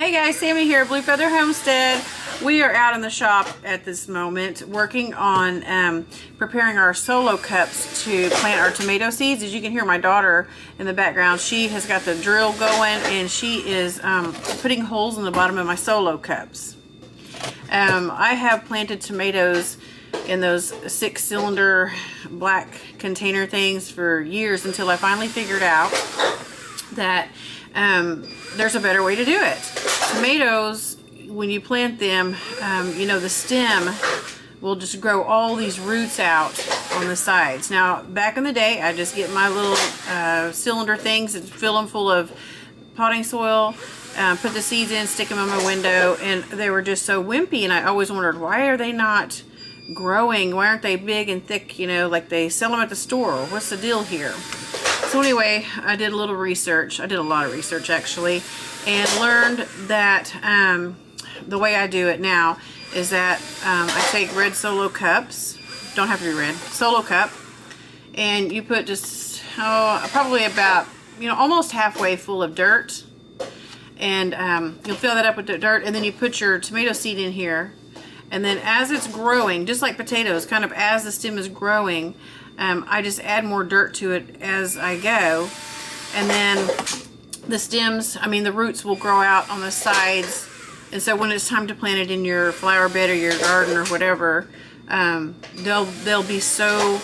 Hey guys, Sammy here, Blue Feather Homestead. We are out in the shop at this moment working on preparing our solo cups to plant our tomato seeds. As you can hear my daughter in the background, she has got the drill going and she is putting holes in the bottom of my solo cups. I have planted tomatoes in those 6-cylinder black container things for years until I finally figured out that there's a better way to do it. Tomatoes, when you plant them, you know, the stem will just grow all these roots out on the sides. Now, back in the day, I just get my little cylinder things and fill them full of potting soil, put the seeds in, stick them in my window, and they were just so wimpy, and I always wondered, why are they not growing? Why aren't they big and thick, you know, like they sell them at the store? What's the deal here? So anyway, I did a little research. I did a lot of research actually, and learned that the way I do it now is that I take red solo cups, don't have to be red, solo cup, and you put just probably about, you know, almost halfway full of dirt, and you'll fill that up with the dirt, and then you put your tomato seed in here, and then as it's growing, just like potatoes, kind of as the stem is growing, I just add more dirt to it as I go, and then the stems, I mean the roots will grow out on the sides, and so when it's time to plant it in your flower bed or your garden or whatever, they'll be so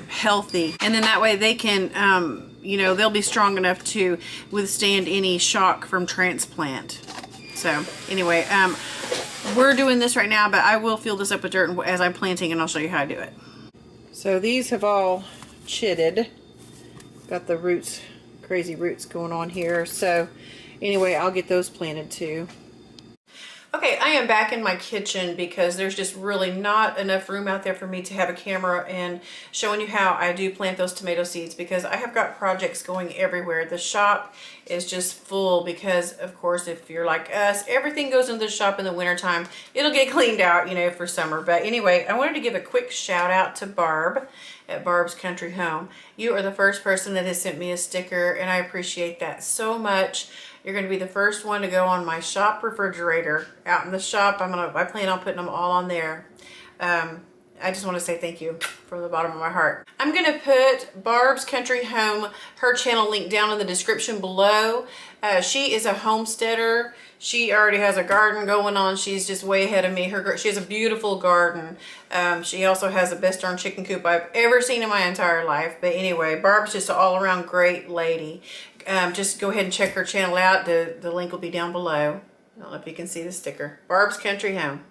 healthy, and then that way they can, you know, they'll be strong enough to withstand any shock from transplant. So anyway, we're doing this right now, but I will fill this up with dirt as I'm planting, and I'll show you how I do it. So these have all chitted. Got the roots, crazy roots going on here. So anyway, I'll get those planted too. Okay, I am back in my kitchen because there's just really not enough room out there for me to have a camera and showing you how I do plant those tomato seeds, because I have got projects going everywhere. The shop is just full because, of course, if you're like us, everything goes into the shop in the wintertime. It'll get cleaned out, you know, for summer. But anyway, I wanted to give a quick shout out to Barb at Barb's Country Home. You are the first person that has sent me a sticker, and I appreciate that so much. You're going to be the first one to go on my shop refrigerator out in the shop. I plan on putting them all on there. I just want to say thank you from the bottom of my heart. I'm going to put Barb's Country Home, her channel link down in the description below. She is a homesteader. She already has a garden going on. She's just way ahead of me. She has a beautiful garden. She also has the best darn chicken coop I've ever seen in my entire life. But anyway, Barb's just an all-around great lady. Just go ahead and check her channel out. The link will be down below. I don't know if you can see the sticker. Barb's Country Home.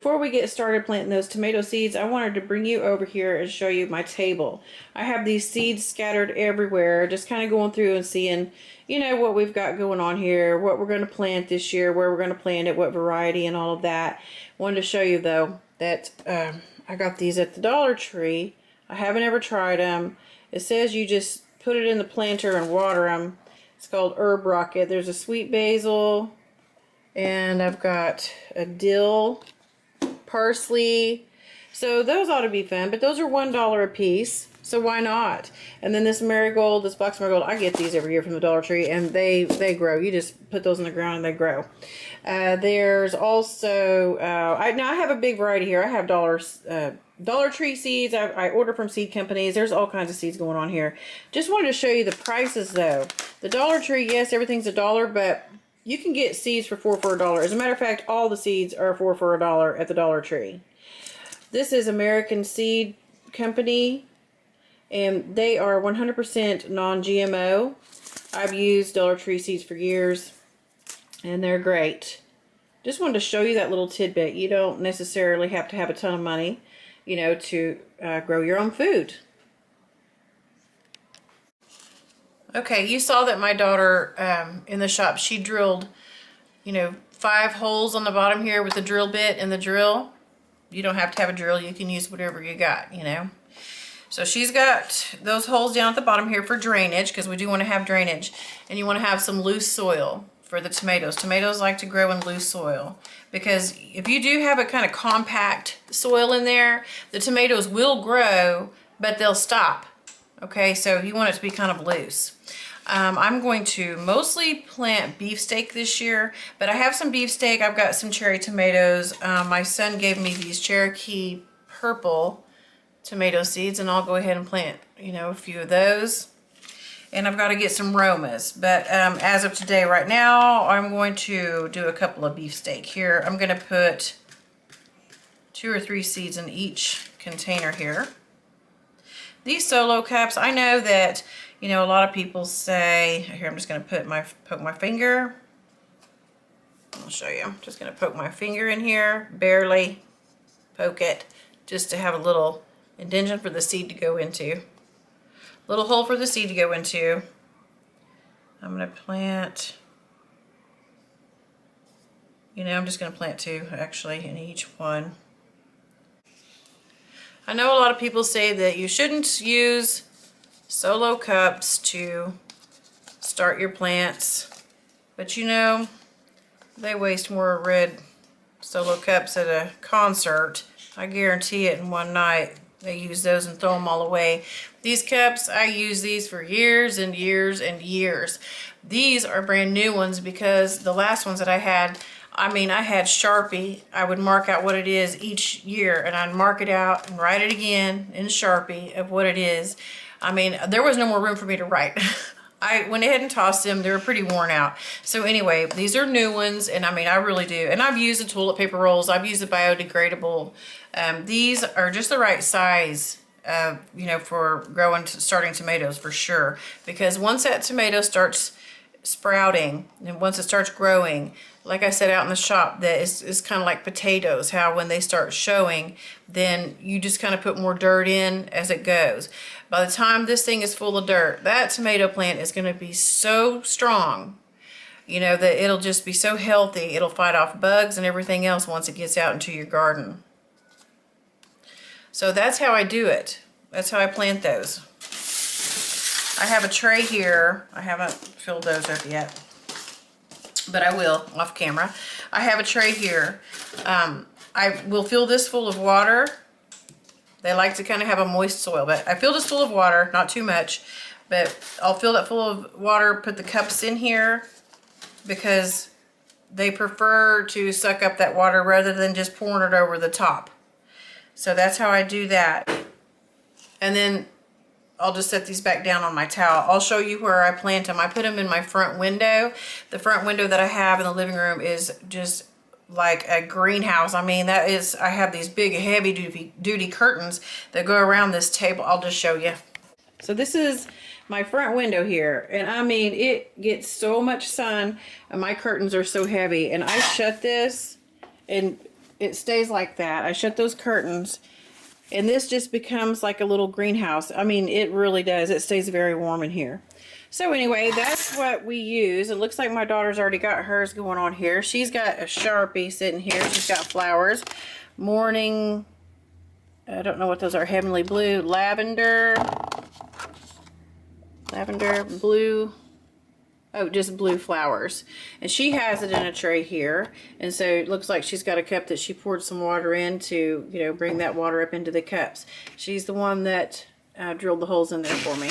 Before we get started planting those tomato seeds, I wanted to bring you over here and show you my table. I have these seeds scattered everywhere, just kind of going through and seeing, you know, what we've got going on here, what we're going to plant this year, where we're going to plant it, what variety, and all of that. Wanted to show you, though, that I got these at the Dollar Tree. I haven't ever tried them. It says you just put it in the planter and water them. It's called Herb Rocket. There's a sweet basil, and I've got a dill, parsley. So those ought to be fun, but those are $1 a piece, so why not? And then this marigold, this box marigold, I get these every year from the Dollar Tree, and they grow. You just put those in the ground and they grow. There's also now I have a big variety here. I have Dollar Tree seeds. I order from seed companies. There's all kinds of seeds going on here. Just wanted to show you the prices though. The Dollar Tree, yes, everything's $1, but you can get seeds for 4 for $1. As a matter of fact, all the seeds are 4 for $1 at the Dollar Tree. This is American Seed Company, and they are 100% non-GMO. I've used Dollar Tree seeds for years, and they're great. Just wanted to show you that little tidbit. You don't necessarily have to have a ton of money, you know, to grow your own food. Okay, you saw that my daughter in the shop, she drilled, you know, 5 holes on the bottom here with the drill bit and the drill. You don't have to have a drill. You can use whatever you got, you know. So she's got those holes down at the bottom here for drainage, because we do want to have drainage. And you want to have some loose soil for the tomatoes. Tomatoes like to grow in loose soil, because if you do have a kind of compact soil in there, the tomatoes will grow, but they'll stop. Okay, so you want it to be kind of loose. I'm going to mostly plant beefsteak this year, but I have some beefsteak. I've got some cherry tomatoes. My son gave me these Cherokee purple tomato seeds, and I'll go ahead and plant, you know, a few of those. And I've got to get some Romas, but as of today, right now, I'm going to do a couple of beefsteak here. I'm going to put 2 or 3 seeds in each container here. These solo cups, I know that, you know, a lot of people say, here I'm just going to poke my finger. I'll show you. I'm just going to poke my finger in here, barely poke it, just to have a little indentation for the seed to go into. Little hole for the seed to go into. I'm going to plant, you know, I'm just going to plant 2 actually in each one. I know a lot of people say that you shouldn't use solo cups to start your plants, but you know, they waste more red solo cups at a concert. I guarantee it in one night. They use those and throw them all away. These cups, I use these for years and years and years. These are brand new ones because the last ones that I had, I mean, I had Sharpie. I would mark out what it is each year, and I'd mark it out and write it again in Sharpie of what it is. I mean, there was no more room for me to write. I went ahead and tossed them. They were pretty worn out. So anyway, these are new ones, and I mean, I really do. And I've used the toilet paper rolls. I've used the biodegradable. These are just the right size, you know, for starting tomatoes for sure. Because once that tomato starts sprouting, and once it starts growing, like I said out in the shop, that is kind of like potatoes, how when they start showing, then you just kind of put more dirt in as it goes. By the time this thing is full of dirt, that tomato plant is going to be so strong, you know, that it'll just be so healthy. It'll fight off bugs and everything else once it gets out into your garden. So that's how I do it. That's how I plant those. I have a tray here. I haven't filled those up yet, but I will off camera. I have a tray here. I will fill this full of water. They like to kind of have a moist soil, but I fill this full of water, not too much, but I'll fill that full of water, put the cups in here because they prefer to suck up that water rather than just pouring it over the top. So that's how I do that. And then I'll just set these back down on my towel. I'll show you where I plant them. I put them in my front window. The front window that I have in the living room is just like a greenhouse. I mean, that is, I have these big heavy duty curtains that go around this table. I'll just show you. So this is my front window here. And I mean, it gets so much sun and my curtains are so heavy. And I shut this and it stays like that. I shut those curtains. And this just becomes like a little greenhouse. I mean, it really does. It stays very warm in here. So anyway, that's what we use. It looks like my daughter's already got hers going on here. She's got a Sharpie sitting here. She's got flowers. Morning, I don't know what those are. Heavenly blue, lavender, blue. Oh, just blue flowers. And she has it in a tray here. And so it looks like she's got a cup that she poured some water in to, you know, bring that water up into the cups. She's the one that drilled the holes in there for me.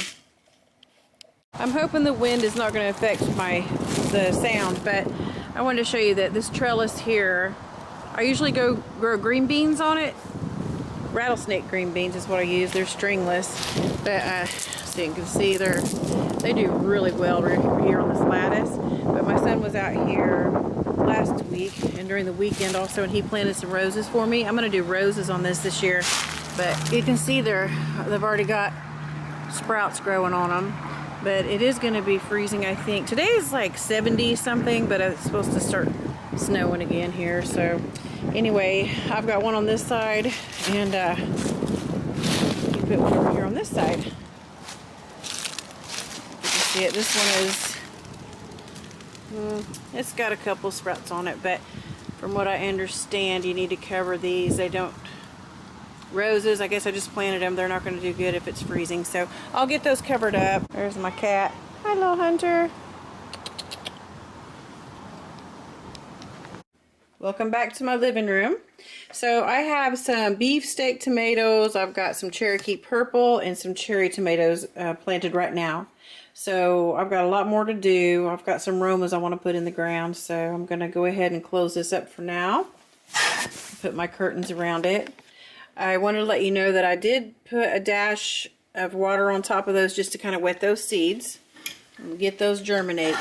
I'm hoping the wind is not going to affect the sound, but I wanted to show you that this trellis here, I usually grow green beans on it. Rattlesnake green beans is what I use. They're stringless, but so you can see they do really well right here on this lattice. But my son was out here last week and during the weekend also, and he planted some roses for me. I'm going to do roses on this year, but you can see they've already got sprouts growing on them. But it is going to be freezing, I think. Today is like 70 something, but it's supposed to start snowing again here. So anyway, I've got one on this side, and you put one over here on this side. You can see it. This one is, it's got a couple sprouts on it, but from what I understand, you need to cover these. They don't. Roses, I guess I just planted them. They're not going to do good if it's freezing, so I'll get those covered up. There's my cat. Hi, little Hunter. Welcome back to my living room. So I have some beefsteak tomatoes. I've got some Cherokee purple and some cherry tomatoes planted right now. So I've got a lot more to do. I've got some Romas I want to put in the ground, so I'm going to go ahead and close this up for now. Put my curtains around it. I wanted to let you know that I did put a dash of water on top of those just to kind of wet those seeds and get those germinating.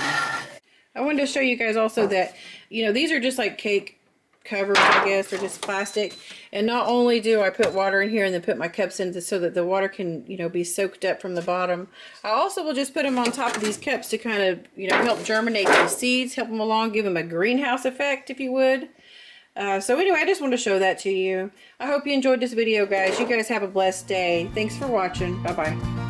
I wanted to show you guys also that, you know, these are just like cake covers, I guess. They're just plastic. And not only do I put water in here and then put my cups in so that the water can, you know, be soaked up from the bottom, I also will just put them on top of these cups to kind of, you know, help germinate the seeds, help them along, give them a greenhouse effect, if you would. So anyway, I just wanted to show that to you. I hope you enjoyed this video, guys. You guys have a blessed day. Thanks for watching. Bye-bye.